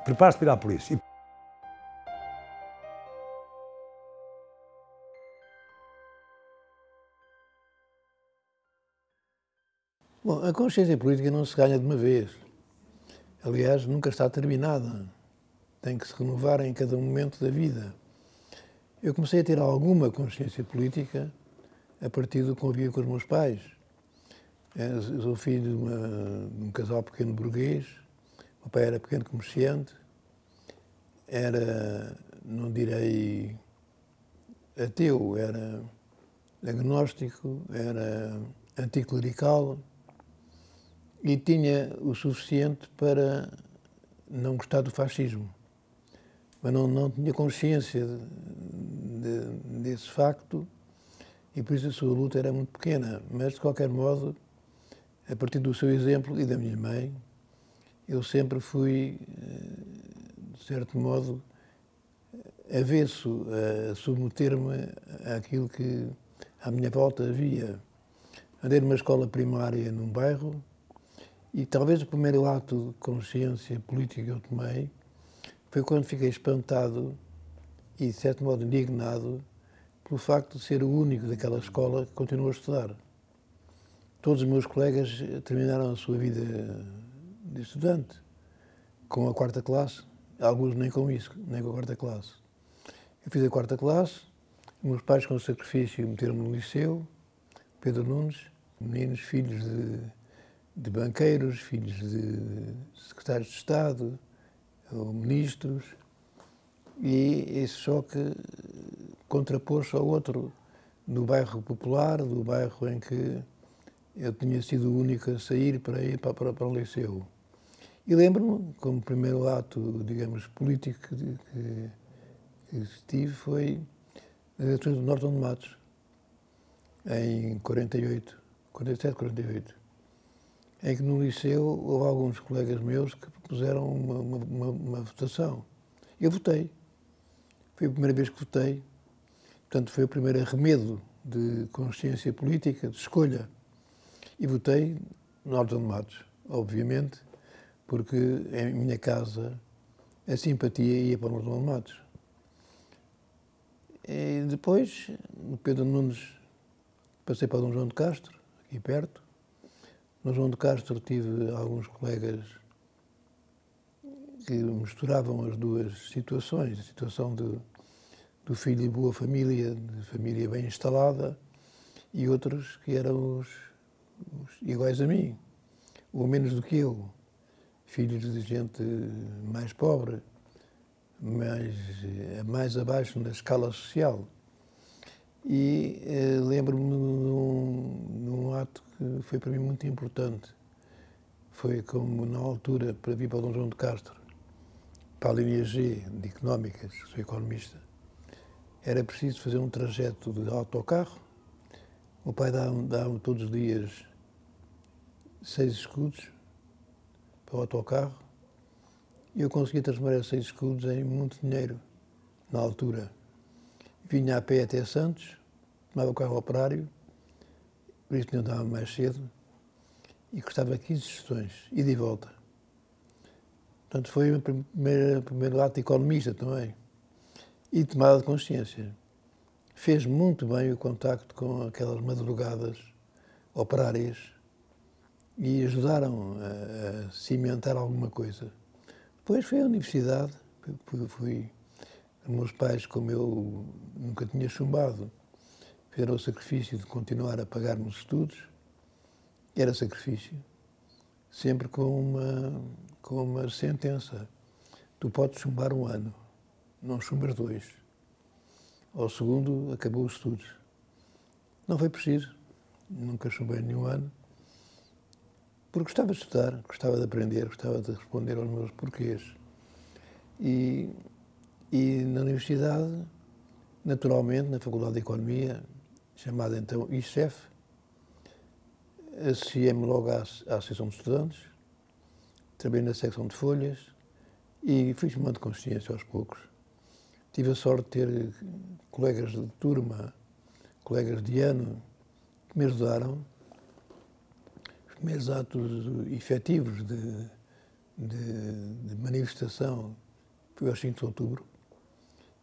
Prepara-se para ir à polícia. Bom, a consciência política não se ganha de uma vez. Aliás, nunca está terminada. Tem que se renovar em cada momento da vida. Eu comecei a ter alguma consciência política a partir do convívio com os meus pais. Eu sou filho de um casal pequeno burguês. O pai era pequeno comerciante. Era, não direi ateu, era agnóstico, era anticlerical e tinha o suficiente para não gostar do fascismo. Mas não tinha consciência desse facto e por isso a sua luta era muito pequena. Mas, de qualquer modo, a partir do seu exemplo e da minha mãe, eu sempre fui, de certo modo, avesso a submeter-me àquilo que à minha volta havia. Andei numa escola primária num bairro e talvez o primeiro ato de consciência política que eu tomei foi quando fiquei espantado e, de certo modo, indignado pelo facto de ser o único daquela escola que continuou a estudar. Todos os meus colegas terminaram a sua vida de estudante, com a quarta classe, alguns nem com isso, nem com a quarta classe. Eu fiz a quarta classe, meus pais com sacrifício meteram-me no liceu, Pedro Nunes, meninos filhos de banqueiros, filhos de secretários de Estado, ou ministros, e esse choque contrapôs-se ao outro, do bairro popular, do bairro em que eu tinha sido o único a sair para ir para o liceu. E lembro-me, como primeiro ato, digamos, político que tive, foi nas eleições do Norton de Matos, em 48, 47, 48, em que no liceu houve alguns colegas meus que propuseram uma votação. Eu votei. Foi a primeira vez que votei. Portanto, foi o primeiro arremedo de consciência política, de escolha. E votei no Norton de Matos, obviamente, porque em minha casa a simpatia ia para o Norton de Matos. E depois, no Pedro Nunes, passei para o Dom João de Castro, aqui perto. No João de Castro tive alguns colegas que misturavam as duas situações, a situação do filho de boa família, de família bem instalada, e outros que eram os iguais a mim, ou menos do que eu, filhos de gente mais pobre, mais abaixo na escala social. E lembro-me de um ato que foi para mim muito importante. Foi como, na altura, para vir para o Dom João de Castro, para a linha G de Económicas, sou economista, era preciso fazer um trajeto de autocarro. O pai dava-me todos os dias 6 escudos para o autocarro e eu conseguia transformar esses 6 escudos em muito dinheiro, na altura. Vinha a pé até Santos, tomava o carro operário, por isso não andava mais cedo, e custava 15 sessões, ida e volta. Portanto, foi o primeiro ato economista também. E tomada de consciência. Fez muito bem o contacto com aquelas madrugadas operárias e ajudaram a cimentar alguma coisa. Depois foi à universidade, fui. Os meus pais, como eu nunca tinha chumbado, fizeram o sacrifício de continuar a pagar-me os estudos. Era sacrifício, sempre com uma sentença. Tu podes chumbar 1 ano, não chumbas 2. Ao segundo, acabou os estudos. Não foi preciso, nunca chumbei nenhum ano, porque gostava de estudar, gostava de aprender, gostava de responder aos meus porquês. E na universidade, naturalmente, na Faculdade de Economia, chamada então ICEF, associei-me logo à Associação de Estudantes, trabalhei na secção de folhas e fui tomando consciência aos poucos. Tive a sorte de ter colegas de turma, colegas de ano, que me ajudaram. Os primeiros atos efetivos de manifestação foi ao 5 de outubro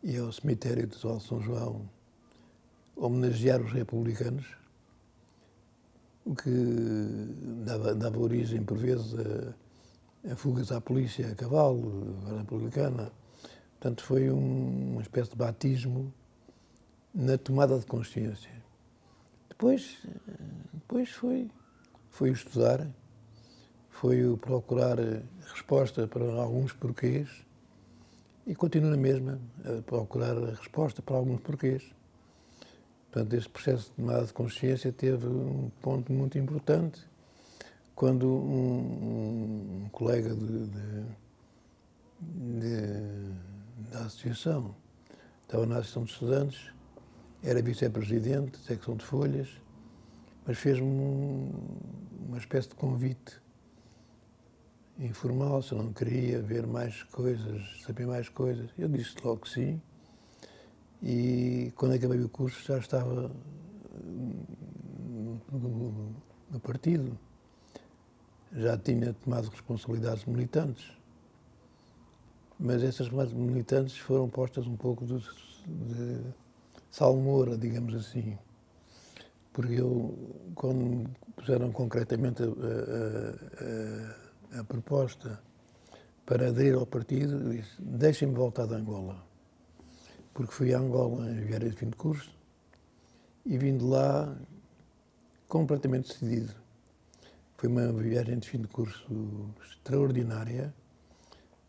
e ao cemitério de São João homenagear os republicanos, o que dava origem, por vezes, a fugas à polícia a cavalo, a republicana. Portanto, foi uma espécie de batismo na tomada de consciência. Depois foi o estudar, foi o procurar resposta para alguns porquês e continuo na mesma, a procurar a resposta para alguns porquês. Portanto, este processo de tomada de consciência teve um ponto muito importante quando um colega da associação, estava na Associação de Estudantes, era vice-presidente, secção de folhas, mas fez-me uma espécie de convite informal, se eu não queria ver mais coisas, saber mais coisas. Eu disse logo que sim, e quando acabei o curso já estava no partido, já tinha tomado responsabilidades militantes, mas essas militantes foram postas um pouco de salmoura, digamos assim, porque eu, quando me puseram concretamente a proposta para aderir ao partido, disse: deixem-me voltar de Angola, porque fui a Angola em viagem de fim de curso e vim de lá completamente decidido. Foi uma viagem de fim de curso extraordinária.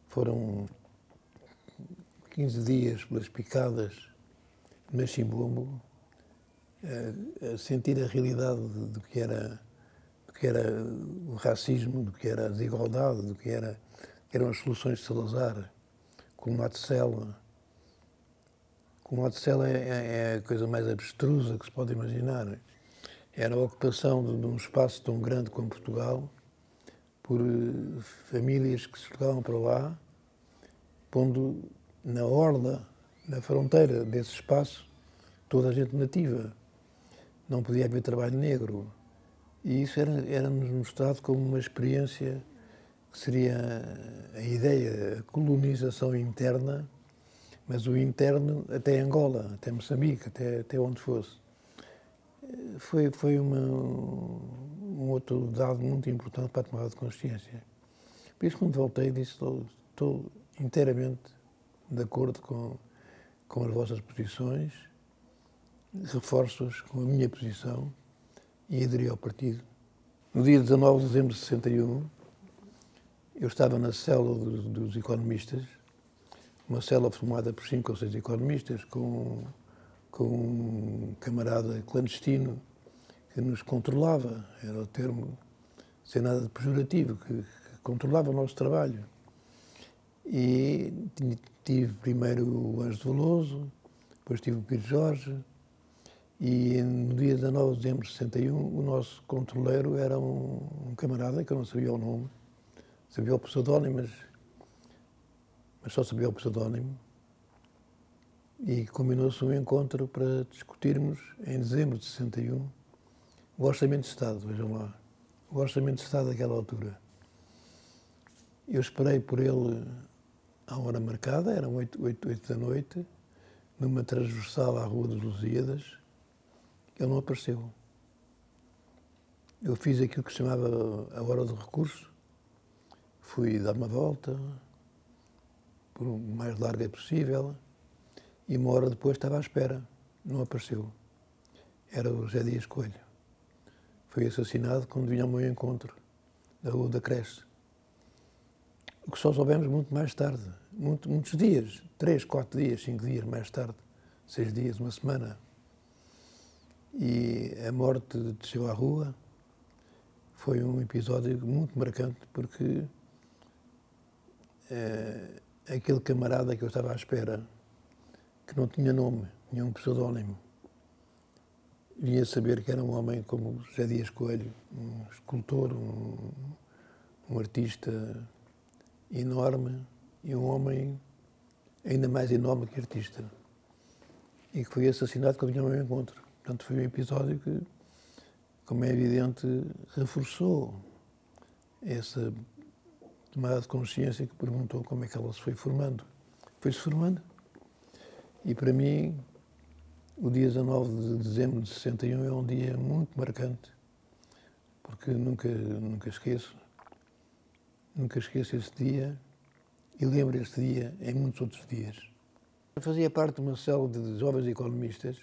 Foram 15 dias pelas picadas de Machimbombo, a sentir a realidade do que era o racismo, do que era a desigualdade, do que eram as soluções de Salazar, como a de Cela. Como a de Cela é a coisa mais abstrusa que se pode imaginar. Era a ocupação de um espaço tão grande como Portugal por famílias que se jogavam para lá, pondo na orla, na fronteira desse espaço, toda a gente nativa. Não podia haver trabalho negro. E isso era-nos mostrado como uma experiência que seria a ideia, a colonização interna, mas o interno até Angola, até Moçambique, até onde fosse. Foi um outro dado muito importante para a tomada de consciência. Por isso, quando voltei, disse: estou inteiramente de acordo com as vossas posições, reforço-as com a minha posição e aderi ao partido. No dia 19 de dezembro de 61, eu estava na célula dos economistas, uma célula formada por 5 ou 6 economistas, com um camarada clandestino que nos controlava, era o termo, sem nada de pejorativo, que controlava o nosso trabalho. E tive primeiro o Ângelo Veloso, depois tive o Pires Jorge, e no dia 19 de dezembro de 61, o nosso controleiro era um camarada que eu não sabia o nome, sabia o pseudónimo, mas só sabia o pseudónimo, e combinou-se um encontro para discutirmos, em dezembro de 61, o Orçamento de Estado, vejam lá, o Orçamento de Estado daquela altura. Eu esperei por ele à hora marcada, eram 8 da noite, numa transversal à Rua dos Lusíadas. Ele não apareceu. Eu fiz aquilo que se chamava a hora do recurso, fui dar uma volta, por o mais larga possível, e uma hora depois estava à espera, não apareceu. Era o José Dias Coelho. Foi assassinado quando vinha ao meu encontro, da Rua da Creche. O que só soubemos muito mais tarde, muitos dias, 3, 4 dias, 5 dias mais tarde, 6 dias, uma semana. E a morte desceu à rua. Foi um episódio muito marcante, porque aquele camarada que eu estava à espera, que não tinha nome, tinha um pseudónimo, vinha saber que era um homem como José Dias Coelho, um escultor, um artista enorme e um homem ainda mais enorme que artista, e que foi assassinado quando vinha ao meu encontro. Portanto, foi um episódio que como é evidente, reforçou essa tomada de consciência que perguntou como é que ela se foi formando. Foi-se formando. E para mim, o dia 19 de dezembro de 61 é um dia muito marcante, porque nunca esqueço esse dia e lembro esse dia em muitos outros dias. Eu fazia parte de uma célula de jovens economistas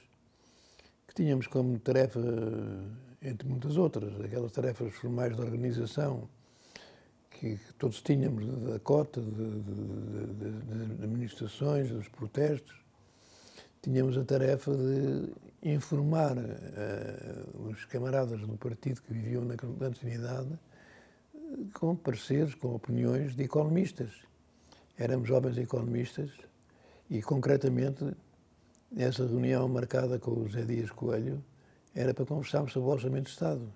que tínhamos como tarefa, entre muitas outras, aquelas tarefas formais de organização que todos tínhamos, da cota, de administrações, dos protestos. Tínhamos a tarefa de informar os camaradas do partido que viviam na clandestinidade com pareceres, com opiniões de economistas. Éramos jovens economistas e, concretamente, essa reunião marcada com o José Dias Coelho era para conversarmos sobre o Orçamento de Estado,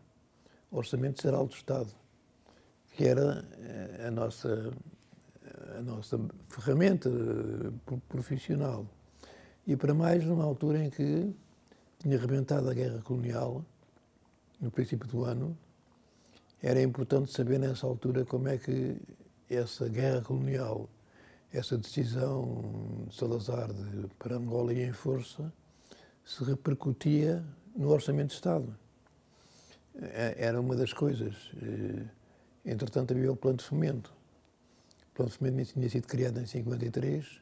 o Orçamento Geral do Estado, que era a nossa ferramenta profissional. E para mais numa altura em que tinha rebentado a guerra colonial, no princípio do ano, era importante saber nessa altura como é que essa guerra colonial, essa decisão de Salazar de para Angola ir em força, se repercutia no Orçamento de Estado. Era uma das coisas. Entretanto, havia o Plano de Fomento. O Plano de Fomento tinha sido criado em 53,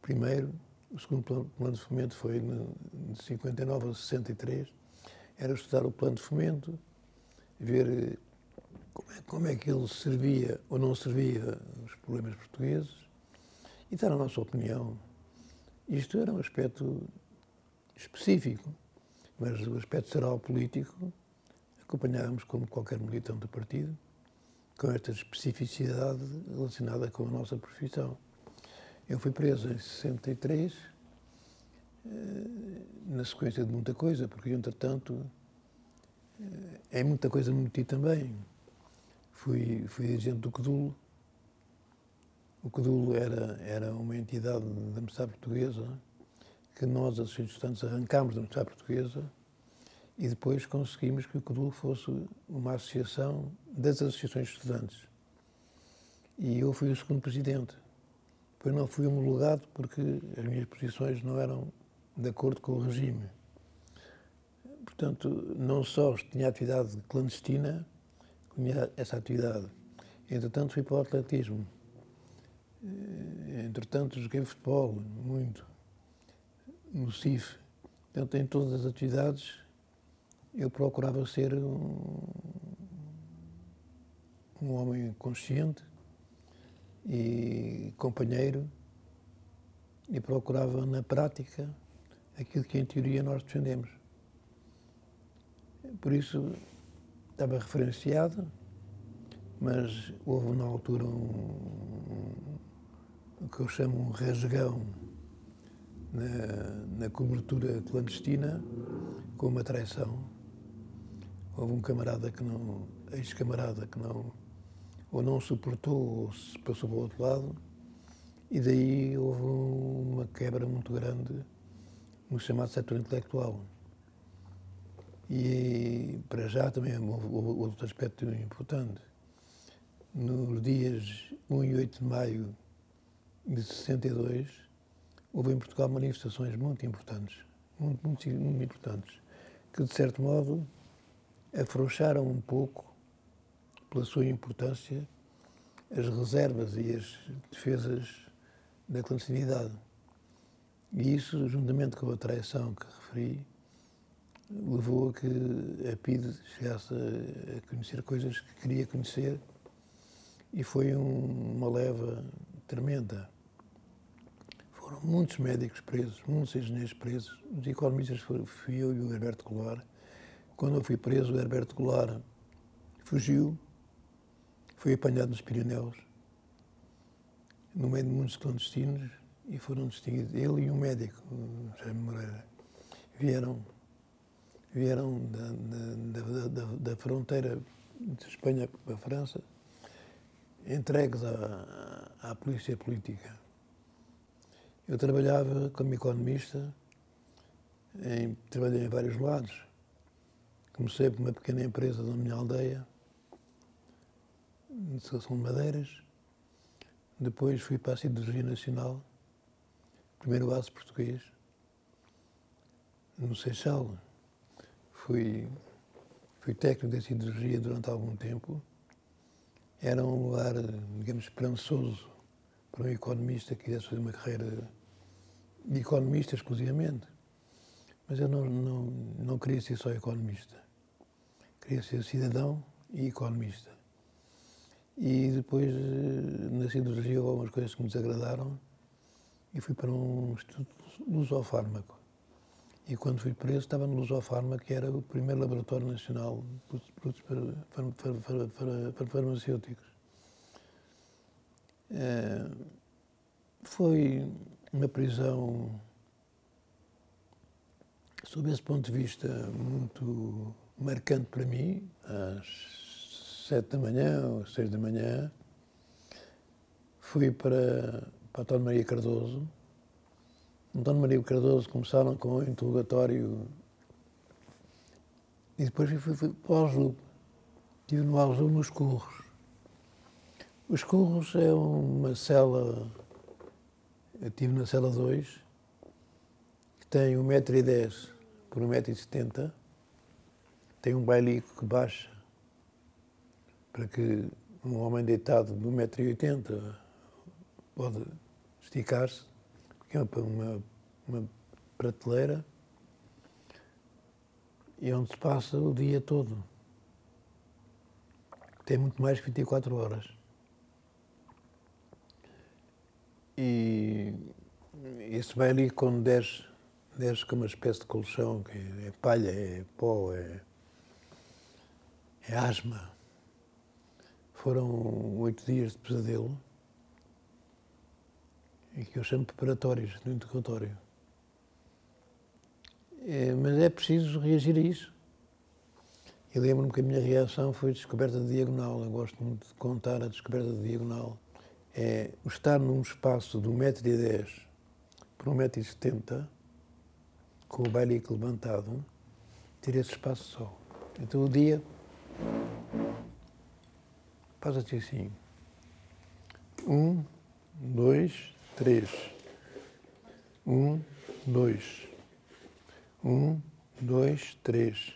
primeiro. O segundo plano de fomento foi de 59 a 63. Era estudar o plano de fomento, ver como é que ele servia ou não servia os problemas portugueses e dar a nossa opinião. Isto era um aspecto específico, mas o aspecto geral político acompanhávamos como qualquer militante do partido, com esta especificidade relacionada com a nossa profissão. Eu fui preso em 63, na sequência de muita coisa, porque, entretanto, em muita coisa me meti também. Fui dirigente do CDUL. O CDUL era uma entidade da Universidade Portuguesa que nós, as estudantes, arrancámos da Universidade Portuguesa e depois conseguimos que o CDUL fosse uma associação das associações de estudantes. E eu fui o segundo presidente. Depois não fui homologado porque as minhas posições não eram de acordo com o regime. Portanto, não só tinha atividade clandestina, tinha essa atividade. Entretanto, fui para o atletismo. Entretanto, joguei futebol, muito, no CIF. Portanto, em todas as atividades, eu procurava ser um homem consciente e companheiro e procurava na prática aquilo que em teoria nós defendemos. Por isso estava referenciado, mas houve na altura o que eu chamo um rasgão na cobertura clandestina com uma traição. Houve um camarada ex-camarada que ou não suportou ou se passou para o outro lado, e daí houve uma quebra muito grande no chamado setor intelectual. E para já também houve outro aspecto importante. Nos dias 1 e 8 de maio de 62, houve em Portugal manifestações muito importantes, muito importantes, que de certo modo afrouxaram um pouco, pela sua importância, as reservas e as defesas da clandestinidade. E isso, juntamente com a traição que referi, levou a que a PIDE chegasse a conhecer coisas que queria conhecer e foi uma leva tremenda. Foram muitos médicos presos, muitos engenheiros presos. Os economistas fui eu e o Herberto Goulart. Quando eu fui preso, o Herberto Goulart fugiu, foi apanhado nos Pirineus, no meio de muitos clandestinos, e foram distinguidos. Ele e um médico, o Jaime Moreira, vieram da fronteira de Espanha para a França, entregues à polícia política. Eu trabalhava como economista, trabalhei em vários lados, Comecei por uma pequena empresa da minha aldeia, de instalação de madeiras. Depois fui para a Siderurgia Nacional, primeiro aço português, no Seixal. Fui técnico de siderurgia durante algum tempo. Era um lugar, digamos, esperançoso para um economista que quisesse fazer uma carreira de economista exclusivamente. Mas eu não queria ser só economista. Queria ser cidadão e economista. E depois, na siderurgia, houve algumas coisas que me desagradaram e fui para um instituto lusofármaco. E quando fui preso, estava no Lusofármaco, que era o primeiro laboratório nacional de produtos para farmacêuticos. Foi uma prisão, sob esse ponto de vista, muito marcante para mim. Às 7 da manhã ou 6 da manhã, fui para António Maria Cardoso. António Maria Cardoso começaram com o interrogatório e depois fui para o Aljube. Estive no Aljube nos Curros. Os Curros é uma cela, eu estive na cela 2, que tem 1,10 m por 1,70 m, tem um bailico que baixa para que um homem deitado de 1,80 m pode esticar-se, que é uma prateleira e onde se passa o dia todo. Tem muito mais que 24 horas. E esse baile, quando desce com uma espécie de colchão, que é palha, é pó, é asma. Foram 8 dias de pesadelo, e que eu chamo preparatórios no interrogatório. Mas é preciso reagir a isso. E lembro-me que a minha reação foi a descoberta de diagonal. Eu gosto muito de contar a descoberta de diagonal. É o estar num espaço de 1,10 m por 1,70 m, com o bailico levantado, ter esse espaço só. Então o dia passa-se assim. 1, 2, 3. 1, 2. 1, 2, 3.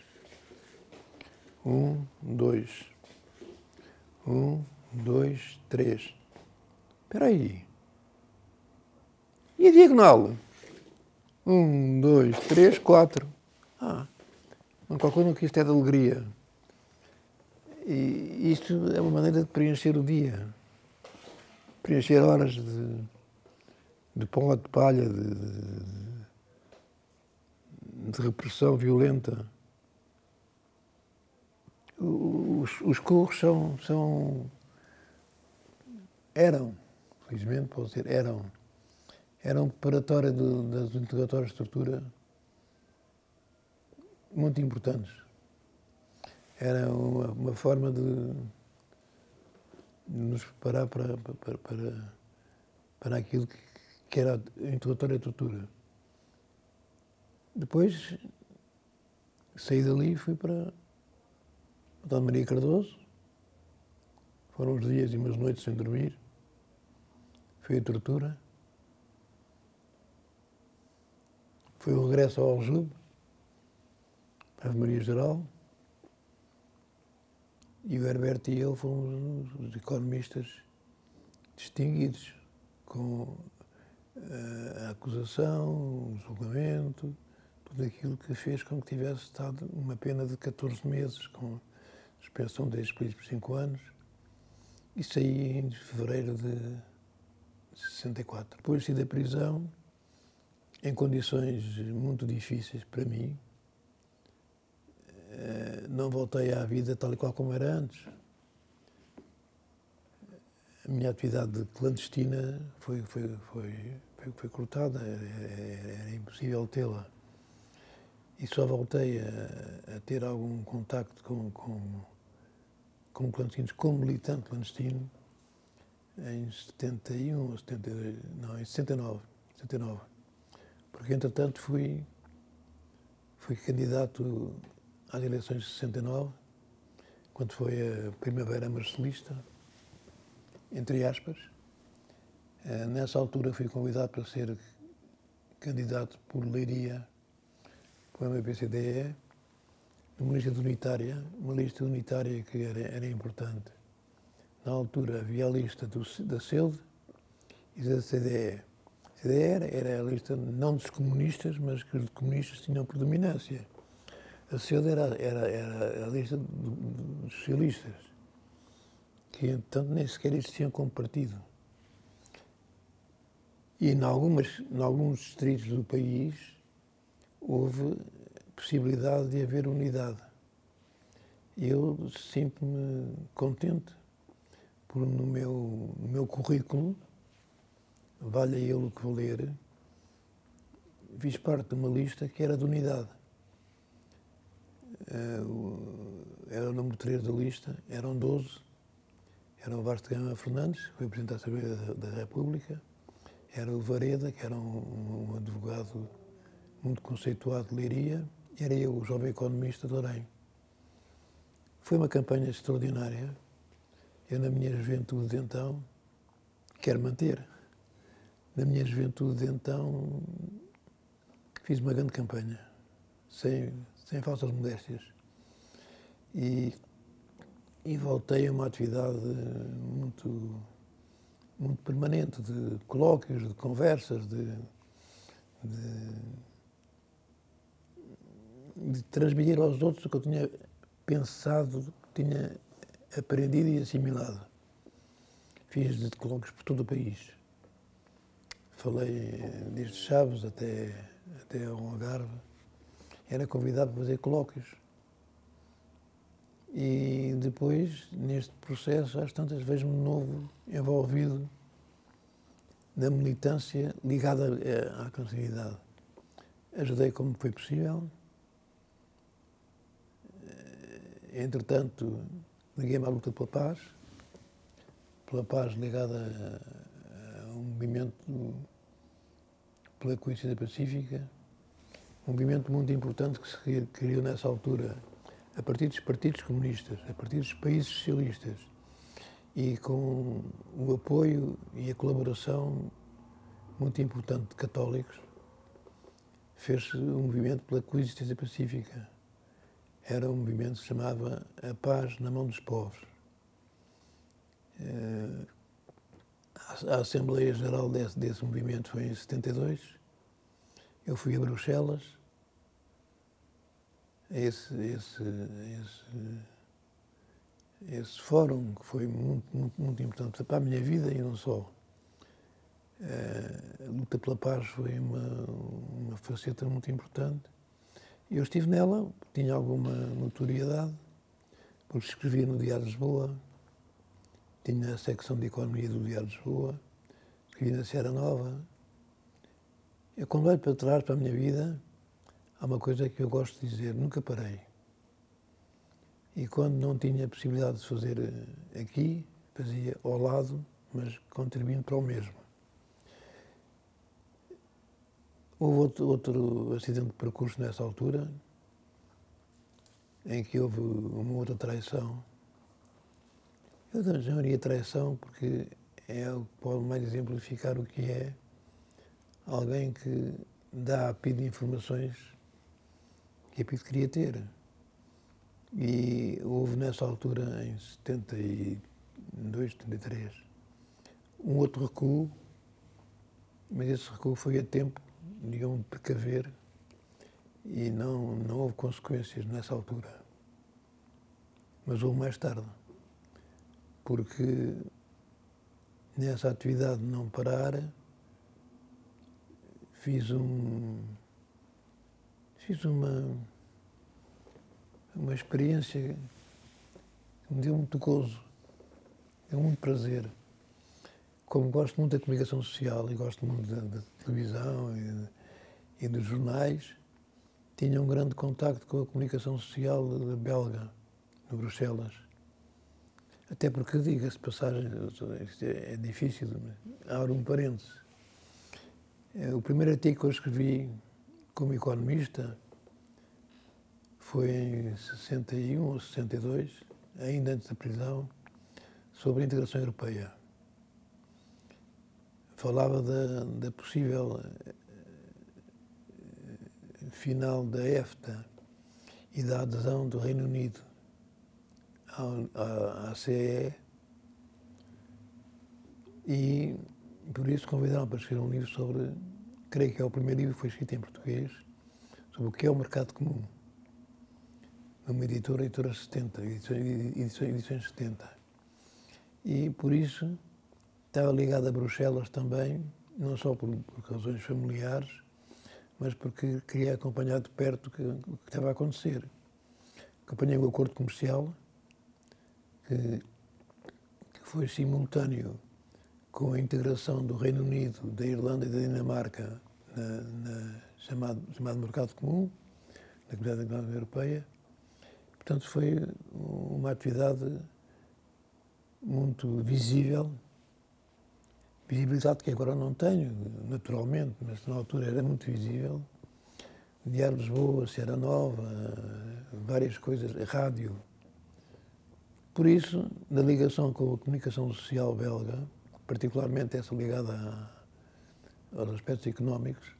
1, 2. 1, 2, 3. Espera aí. E a diagonal? 1, 2, 3, 4. Não calculam que isto é de alegria. E isto é uma maneira de preencher o dia. Preencher horas de pó, de palha, de repressão violenta. Os curros eram, felizmente posso dizer, eram preparatórios das interrogatórios de tortura muito importantes. Era uma forma de nos preparar para aquilo que era o interrogatório de tortura. Depois saí dali e fui para António Maria Cardoso. Foram uns dias e umas noites sem dormir. Foi a tortura. Foi o regresso ao Aljube, Ave Maria Geral. E o Herberto e eu fomos os economistas distinguidos, com a acusação, o julgamento, tudo aquilo que fez com que tivesse estado uma pena de 14 meses, com suspensão de ex-polícia por 5 anos, e saí em fevereiro de 64. Depois saí da prisão, em condições muito difíceis para mim. Não voltei à vida tal e qual como era antes. A minha atividade clandestina foi cortada, era impossível tê-la. E só voltei a ter algum contacto com clandestinos, como militante clandestino, em 71 ou 72, não, em 69. Porque, entretanto, fui candidato às eleições de 69, quando foi a Primavera Marcelista, entre aspas. Nessa altura fui convidado para ser candidato por Leiria, para o MPCDE, numa lista unitária que era importante. Na altura havia a lista da CELD e da CDE. A CDE era a lista não dos comunistas, mas que os comunistas tinham predominância. A CELD era a lista dos socialistas, que, entretanto, nem sequer existiam como partido. E em alguns distritos do país houve possibilidade de haver unidade. Eu sinto-me contente por no meu currículo, valha ele o que valer, fiz parte de uma lista que era de unidade. Era o número 3 da lista, eram 12. Era o Vasco de Gama Fernandes, que foi Presidente da Assembleia da República. Era o Vareda, que era um advogado muito conceituado de Leiria. Era eu, o jovem economista de Orem. Foi uma campanha extraordinária. Eu, na minha juventude de então, quero manter. Na minha juventude de então, fiz uma grande campanha, sem falsas modéstias. E voltei a uma atividade muito permanente, de colóquios, de conversas, de transmitir aos outros o que eu tinha pensado, que tinha aprendido e assimilado. Fiz de colóquios por todo o país. Falei desde Chaves até ao Algarve. Era convidado para fazer colóquios. E depois, neste processo, às tantas, vejo-me de novo envolvido na militância ligada à clandestinidade. Ajudei como foi possível. Entretanto, liguei-me à luta pela paz ligada a um movimento pela coincidência pacífica, um movimento muito importante que se criou nessa altura a partir dos partidos comunistas, a partir dos países socialistas, e com o apoio e a colaboração muito importante de católicos, fez-se um movimento pela coexistência pacífica. Era um movimento que se chamava A Paz na Mão dos Povos. A Assembleia Geral desse movimento foi em 72. Eu fui a Bruxelas. Esse fórum que foi muito importante para a minha vida e não só. A luta pela paz foi uma faceta muito importante. Eu estive nela, tinha alguma notoriedade, porque escrevia no Diário de Lisboa, tinha a secção de Economia do Diário de Lisboa, escrevia na Serra Nova. Eu, quando olho para trás, para a minha vida, há uma coisa que eu gosto de dizer, nunca parei. E quando não tinha a possibilidade de fazer aqui, fazia ao lado, mas contribuindo para o mesmo. Houve outro acidente de percurso nessa altura, em que houve uma outra traição. Eu não chamaria traição porque é o que pode mais exemplificar o que é alguém que dá a PIDE informações que a PIDE queria ter. E houve nessa altura, em 72, 73, um outro recuo, mas esse recuo foi a tempo, digamos, de precaver, e não houve consequências nessa altura. Mas houve mais tarde, porque nessa atividade de não parar, fiz uma experiência que me deu muito gozo, deu muito prazer. Como gosto muito da comunicação social e gosto muito da televisão e dos jornais, tinha um grande contacto com a comunicação social belga, de Bruxelas. Até porque, diga-se de passagem, isto é difícil, abro um parênteses. O primeiro artigo que eu escrevi como economista foi em 61 ou 62, ainda antes da prisão, sobre a integração europeia. Falava da possível final da EFTA e da adesão do Reino Unido à CEE, e por isso convidaram para escrever um livro sobre, creio que é o primeiro livro que foi escrito em português, sobre o que é o mercado comum, numa editora 70, edições 70. E por isso estava ligado a Bruxelas também, não só por razões familiares, mas porque queria acompanhar de perto o que estava a acontecer. Acompanhei o acordo comercial, que foi simultâneo com a integração do Reino Unido, da Irlanda e da Dinamarca chamado Mercado Comum, na Comunidade Económica Europeia. Portanto, foi uma atividade muito visível, visibilidade que agora não tenho, naturalmente, mas na altura era muito visível. Diário de Lisboa, Serra Nova, várias coisas, rádio. Por isso, na ligação com a comunicação social belga, particularmente essa ligada aos aspectos económicos,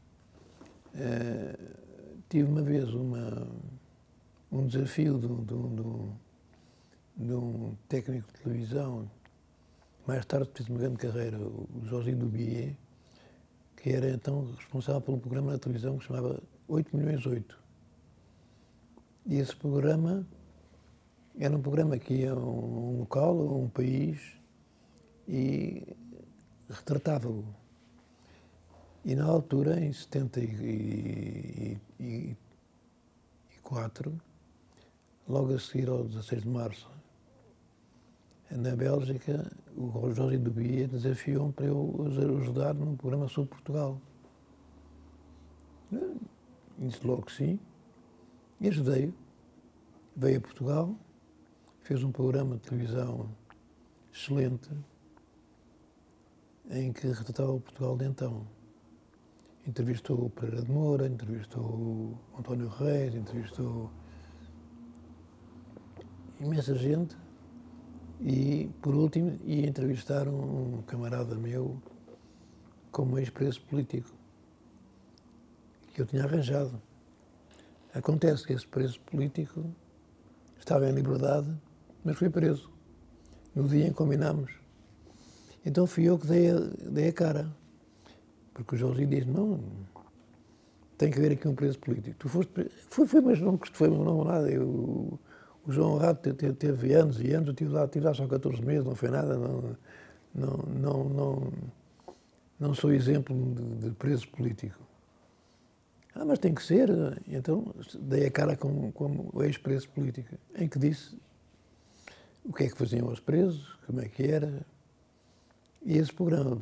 tive uma vez um desafio de um técnico de televisão, mais tarde fez uma grande carreira, o Jorge Dubié, que era então responsável por um programa na televisão que se chamava 8 milhões 8. E esse programa era um programa que ia a um local, a um país, e retratava-o. E na altura, em 74, logo a seguir ao 16 de março, na Bélgica, o Jorge Dubié desafiou-me para eu ajudar num programa sobre Portugal. Disse logo que sim, e ajudei-o. Veio a Portugal, fez um programa de televisão excelente, em que retratava o Portugal de então. Entrevistou o Pereira de Moura, entrevistou o António Reis, entrevistou imensa gente e, por último, ia entrevistar um camarada meu como ex-preso político, que eu tinha arranjado. Acontece que esse preso político estava em liberdade, mas foi preso, no dia em que combinámos. Então fui eu que dei a cara. Porque o Joãozinho diz, não, tem que haver aqui um preso político. Tu foste preso. Foi, mas não foi não, nada. O João Rato teve anos e anos, eu estive lá só 14 meses, não foi nada. Não sou exemplo de preso político. Ah, mas tem que ser. Então dei a cara como ex-preso político, em que disse o que é que faziam aos presos, como é que era. E esse programa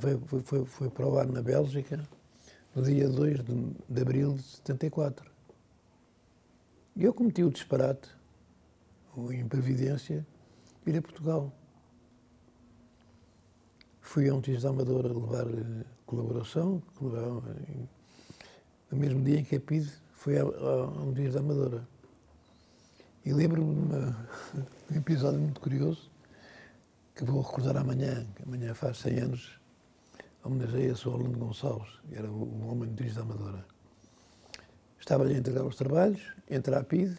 foi para o ar na Bélgica no dia 2 de abril de 74. E eu cometi o disparate, ou a imprevidência, de ir a Portugal. Fui a um Tis da Amadora levar colaboração, no mesmo dia em que a PIDE foi a um Tis da Amadora. E lembro-me de um episódio muito curioso, que vou recordar amanhã, que amanhã faz 100 anos, homenageei a Sr. Orlando Gonçalves, que era um homem de da Amadora. Estava-lhe a entregar os trabalhos, entra a PIDE,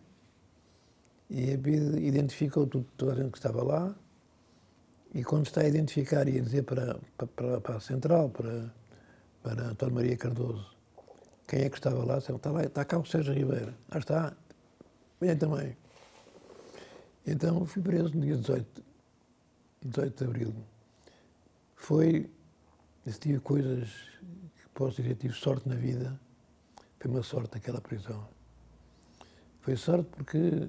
e a PIDE identificou toda a gente que estava lá, e quando está a identificar, ia dizer para a central, para António Maria Cardoso, quem é que estava lá, está cá o Sérgio Ribeiro. Ah, está, venha também. Então fui preso no dia 18 de abril. Se tive coisas que posso dizer, tive sorte na vida, foi uma sorte aquela prisão. Foi sorte porque,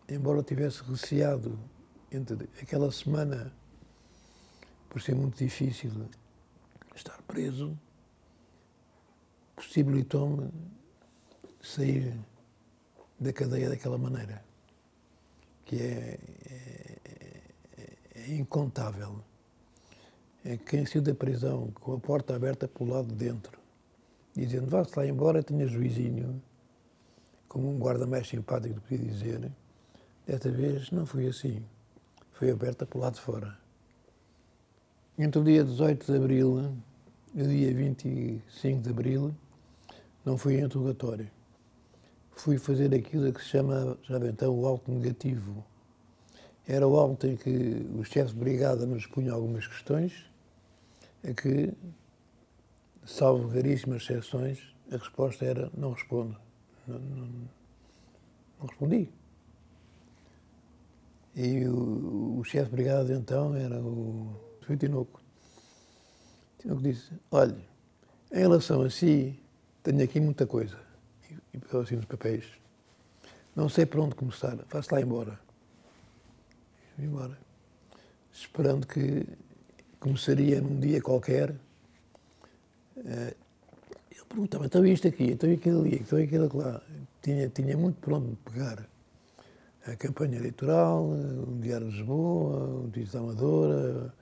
embora eu tivesse receado entre aquela semana, por ser muito difícil estar preso, possibilitou-me sair da cadeia daquela maneira, que é incontável. É quem saiu da prisão com a porta aberta pelo lado de dentro, dizendo, vá-se lá embora, tenha juizinho, como um guarda mais simpático do que podia dizer, desta vez não foi assim. Foi aberta pelo lado de fora. Entre o dia 18 de abril e o dia 25 de abril, não fui em interrogatório. Fui fazer aquilo que se chama, já então, o auto negativo. Era o auto em que o chefe de brigada nos punha algumas questões, a que, salvo raríssimas exceções, a resposta era não respondo. Não respondi. E o chefe de brigada então era o Tinoco. O Tinoco disse, olha, em relação a si, tenho aqui muita coisa. E pegou assim nos papéis. Não sei por onde começar, vá-se lá embora. E fui embora. Esperando que começaria num dia qualquer. Ele perguntava, então isto aqui, então aquilo ali, então aquilo lá. Tinha muito por onde pegar. A campanha eleitoral, o Diário de Lisboa, o Diário da Amadora,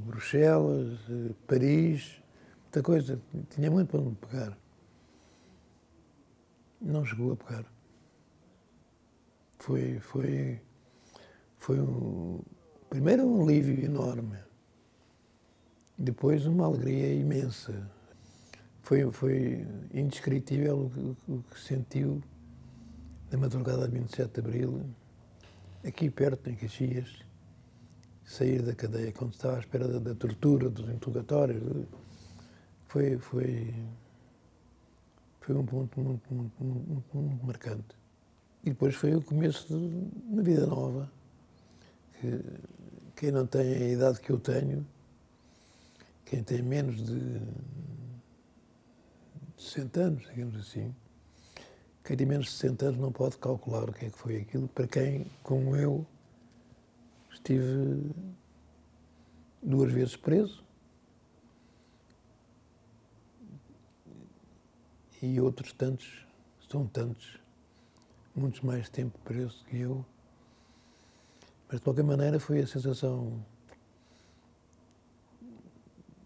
Bruxelas, Paris, muita coisa. Tinha muito para onde pegar. Não chegou a pegar. Foi primeiro um alívio enorme, depois uma alegria imensa. Foi indescritível o que sentiu na madrugada de 27 de abril, aqui perto, em Caxias, sair da cadeia, quando estava à espera da tortura, dos interrogatórios. Foi um ponto muito marcante. E depois foi o começo de uma vida nova. Quem não tem a idade que eu tenho, quem tem menos de 60 anos, digamos assim, quem tem menos de 60 anos não pode calcular o que é que foi aquilo, para quem, como eu, estive 2 vezes preso e outros tantos, são tantos, muitos mais tempo preso que eu. Mas, de qualquer maneira, foi a sensação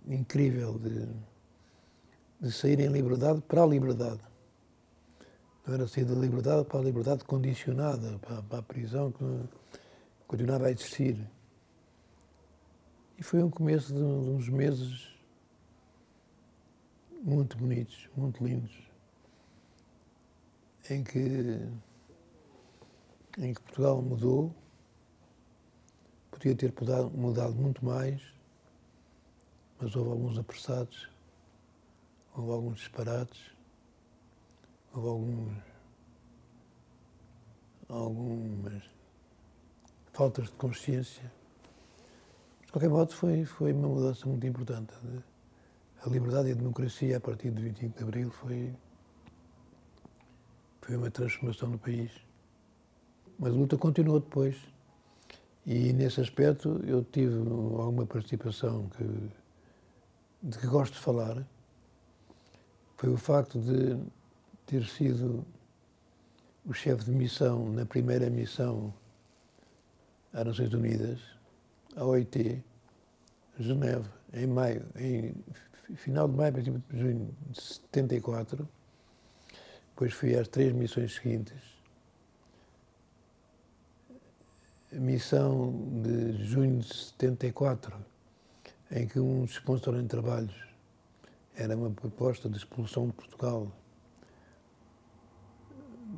incrível de sair em liberdade para a liberdade. Não era sair da liberdade para a liberdade condicionada, para a prisão que continuava a existir. E foi um começo de uns meses muito bonitos, muito lindos, em que Portugal mudou, podia ter mudado muito mais, mas houve alguns apressados, houve alguns disparates, houve algumas faltas de consciência. De qualquer modo, foi uma mudança muito importante. A liberdade e a democracia, a partir de 25 de Abril, foi uma transformação no país. Mas a luta continuou depois. E, nesse aspecto, eu tive alguma participação de que gosto de falar. Foi o facto de ter sido o chefe de missão na primeira missão às Nações Unidas, à OIT, Geneve, em maio, final de maio, princípio de junho de 74. Depois fui às 3 missões seguintes. A missão de junho de 74, em que um dos pontos de ordem de trabalhos era uma proposta de expulsão de Portugal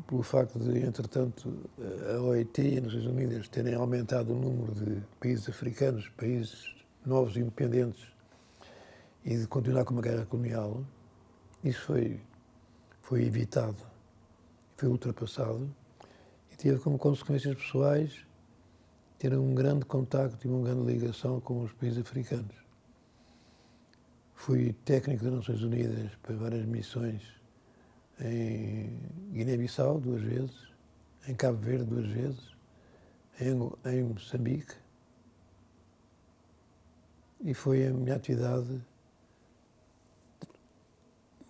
pelo facto de, entretanto, a OIT e as Nações Unidas terem aumentado o número de países africanos, países novos e independentes, e de continuar com uma guerra colonial. Isso foi evitado, foi ultrapassado, e teve como consequências pessoais ter um grande contacto e uma grande ligação com os países africanos. Fui técnico das Nações Unidas para várias missões em Guiné-Bissau 2 vezes, em Cabo Verde 2 vezes, em Moçambique. E foi a minha atividade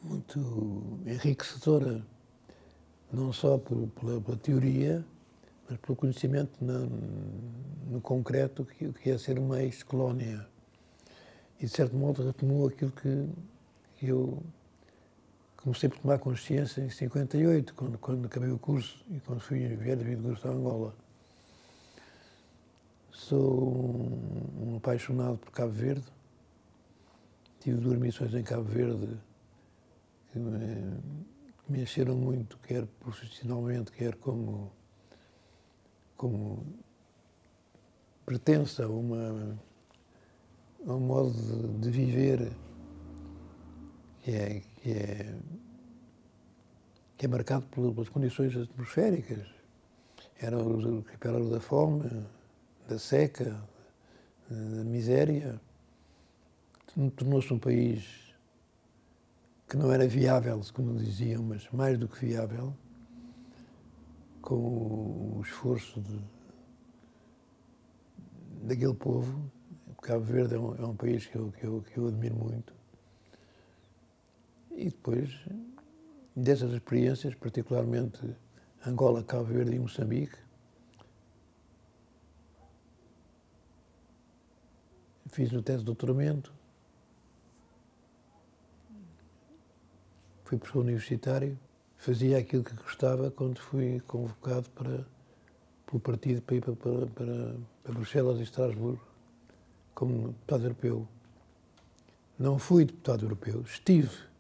muito enriquecedora, não só pela teoria, mas pelo conhecimento no concreto que é ser uma ex-colónia. E, de certo modo, retomou aquilo que eu comecei por tomar consciência em 58, quando acabei o curso e quando fui enviado de curso a Angola. Sou um apaixonado por Cabo Verde. Tive 2 missões em Cabo Verde que me encheram muito, quer profissionalmente, quer como pertence a um modo de viver que é marcado pelas condições atmosféricas. Era o arquipélago da fome, da seca, da miséria. Tornou-se um país que não era viável, como diziam, mas mais do que viável, com o esforço daquele povo. Cabo Verde é um país que eu admiro muito. E depois dessas experiências, particularmente Angola, Cabo Verde e Moçambique, fiz o tese de doutoramento, fui professor universitário, fazia aquilo que gostava quando fui convocado pelo partido para ir para Bruxelas e Estrasburgo como deputado europeu. Não fui deputado europeu, estive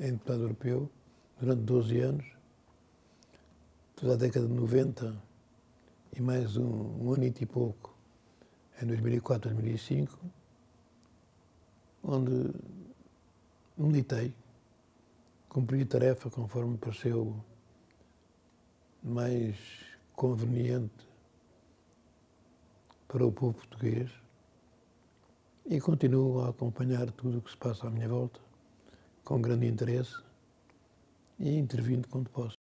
em deputado europeu durante 12 anos, toda a década de 90 e mais um ano e pouco em 2004, 2005, onde militei, cumpri a tarefa conforme me pareceu mais conveniente para o povo português e continuo a acompanhar tudo o que se passa à minha volta com grande interesse e intervindo quando posso.